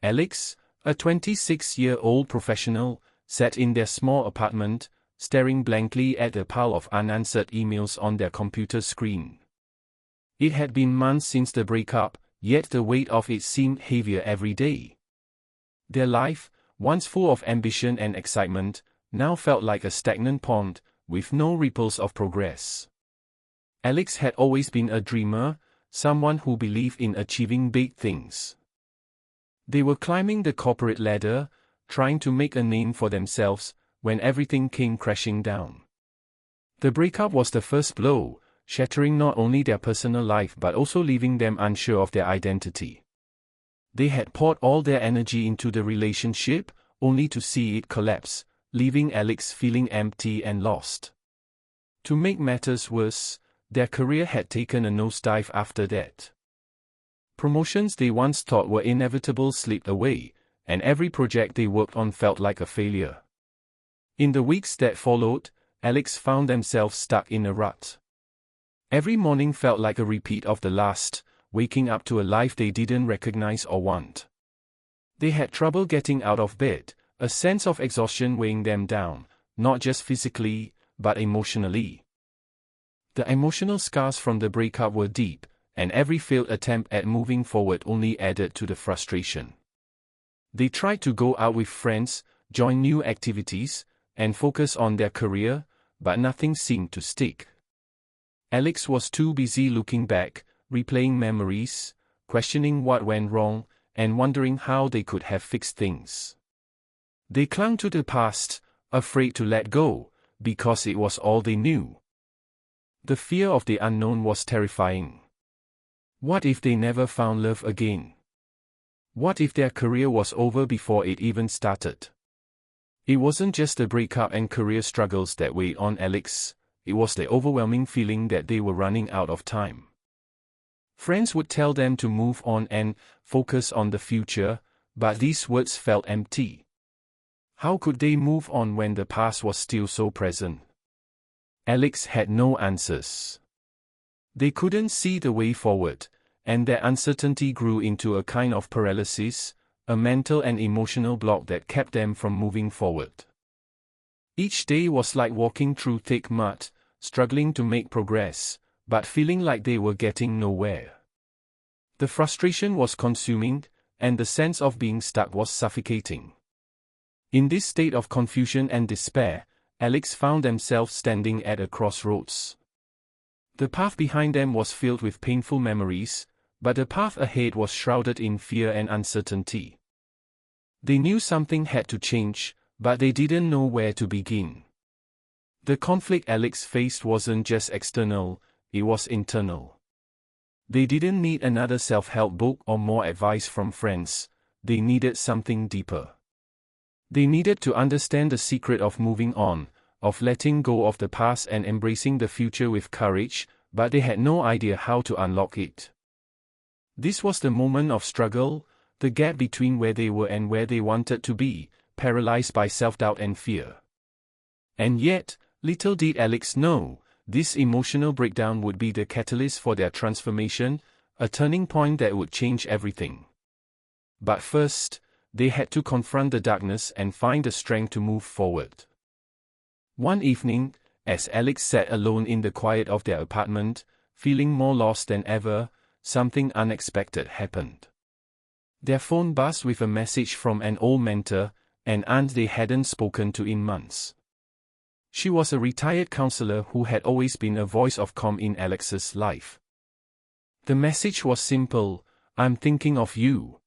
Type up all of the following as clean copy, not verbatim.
Alex, a 26-year-old professional, sat in their small apartment, staring blankly at a pile of unanswered emails on their computer screen. It had been months since the breakup, yet the weight of it seemed heavier every day. Their life, once full of ambition and excitement, now felt like a stagnant pond, with no ripples of progress. Alex had always been a dreamer, someone who believed in achieving big things. They were climbing the corporate ladder, trying to make a name for themselves, when everything came crashing down. The breakup was the first blow, shattering not only their personal life but also leaving them unsure of their identity. They had poured all their energy into the relationship, only to see it collapse, leaving Alex feeling empty and lost. To make matters worse, their career had taken a nosedive after that. Promotions they once thought were inevitable slipped away, and every project they worked on felt like a failure. In the weeks that followed, Alex found themselves stuck in a rut. Every morning felt like a repeat of the last, waking up to a life they didn't recognize or want. They had trouble getting out of bed, a sense of exhaustion weighing them down, not just physically, but emotionally. The emotional scars from the breakup were deep, and every failed attempt at moving forward only added to the frustration. They tried to go out with friends, join new activities, and focus on their career, but nothing seemed to stick. Alex was too busy looking back, replaying memories, questioning what went wrong, and wondering how they could have fixed things. They clung to the past, afraid to let go, because it was all they knew. The fear of the unknown was terrifying. What if they never found love again? What if their career was over before it even started? It wasn't just the breakup and career struggles that weighed on Alex, it was the overwhelming feeling that they were running out of time. Friends would tell them to move on and focus on the future, but these words felt empty. How could they move on when the past was still so present? Alex had no answers. They couldn't see the way forward, and their uncertainty grew into a kind of paralysis, a mental and emotional block that kept them from moving forward. Each day was like walking through thick mud, struggling to make progress, but feeling like they were getting nowhere. The frustration was consuming, and the sense of being stuck was suffocating. In this state of confusion and despair, Alex found themselves standing at a crossroads. The path behind them was filled with painful memories, but the path ahead was shrouded in fear and uncertainty. They knew something had to change, but they didn't know where to begin. The conflict Alex faced wasn't just external, it was internal. They didn't need another self-help book or more advice from friends, they needed something deeper. They needed to understand the secret of moving on, of letting go of the past and embracing the future with courage, but they had no idea how to unlock it. This was the moment of struggle, the gap between where they were and where they wanted to be, paralyzed by self-doubt and fear. And yet, little did Alex know, this emotional breakdown would be the catalyst for their transformation, a turning point that would change everything. But first, they had to confront the darkness and find the strength to move forward. One evening, as Alex sat alone in the quiet of their apartment, feeling more lost than ever, something unexpected happened. Their phone buzzed with a message from an old mentor, an aunt they hadn't spoken to in months. She was a retired counselor who had always been a voice of calm in Alex's life. The message was simple: "I'm thinking of you.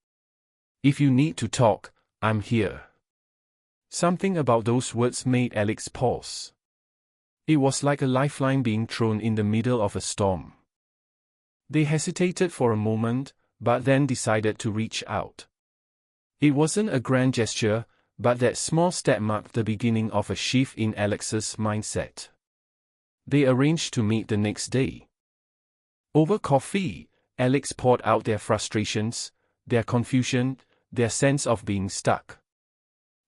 If you need to talk, I'm here." Something about those words made Alex pause. It was like a lifeline being thrown in the middle of a storm. They hesitated for a moment, but then decided to reach out. It wasn't a grand gesture, but that small step marked the beginning of a shift in Alex's mindset. They arranged to meet the next day. Over coffee, Alex poured out their frustrations, their confusion, their sense of being stuck.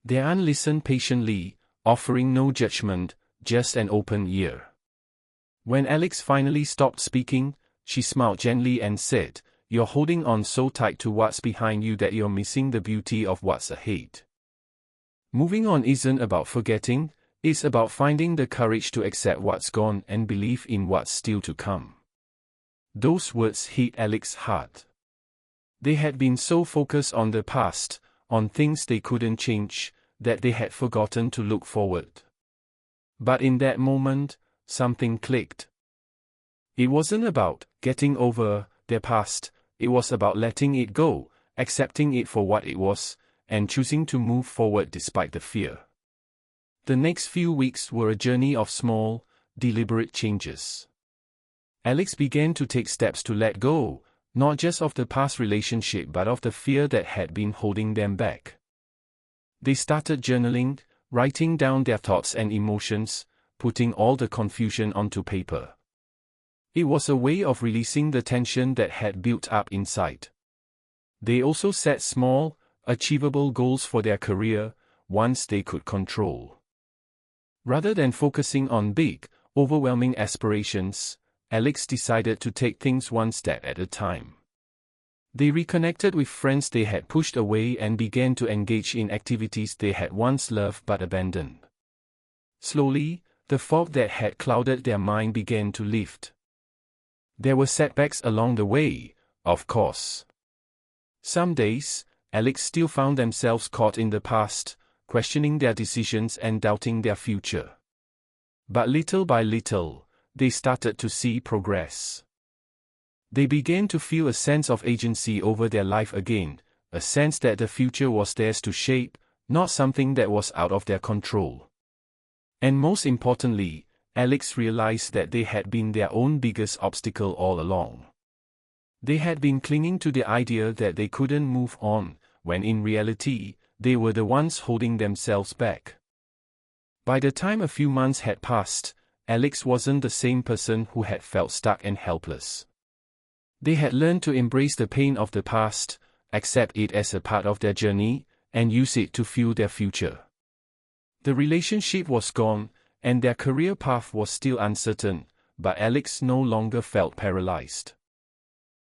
Their aunt listened patiently, offering no judgment, just an open ear. When Alex finally stopped speaking, she smiled gently and said, you're holding on so tight to what's behind you that you're missing the beauty of what's ahead. Moving on isn't about forgetting, it's about finding the courage to accept what's gone and believe in what's still to come. Those words hit Alex's heart. They had been so focused on the past, on things they couldn't change, that they had forgotten to look forward. But in that moment, something clicked. It wasn't about getting over their past, it was about letting it go, accepting it for what it was, and choosing to move forward despite the fear. The next few weeks were a journey of small, deliberate changes. Alex began to take steps to let go, not just of the past relationship but of the fear that had been holding them back. They started journaling, writing down their thoughts and emotions, putting all the confusion onto paper. It was a way of releasing the tension that had built up inside. They also set small, achievable goals for their career, ones they could control. Rather than focusing on big, overwhelming aspirations, Alex decided to take things one step at a time. They reconnected with friends they had pushed away and began to engage in activities they had once loved but abandoned. Slowly, the fog that had clouded their mind began to lift. There were setbacks along the way, of course. Some days, Alex still found themselves caught in the past, questioning their decisions and doubting their future. But little by little, they started to see progress. They began to feel a sense of agency over their life again, a sense that the future was theirs to shape, not something that was out of their control. And most importantly, Alex realized that they had been their own biggest obstacle all along. They had been clinging to the idea that they couldn't move on, when in reality, they were the ones holding themselves back. By the time a few months had passed, Alex wasn't the same person who had felt stuck and helpless. They had learned to embrace the pain of the past, accept it as a part of their journey, and use it to fuel their future. The relationship was gone, and their career path was still uncertain, but Alex no longer felt paralyzed.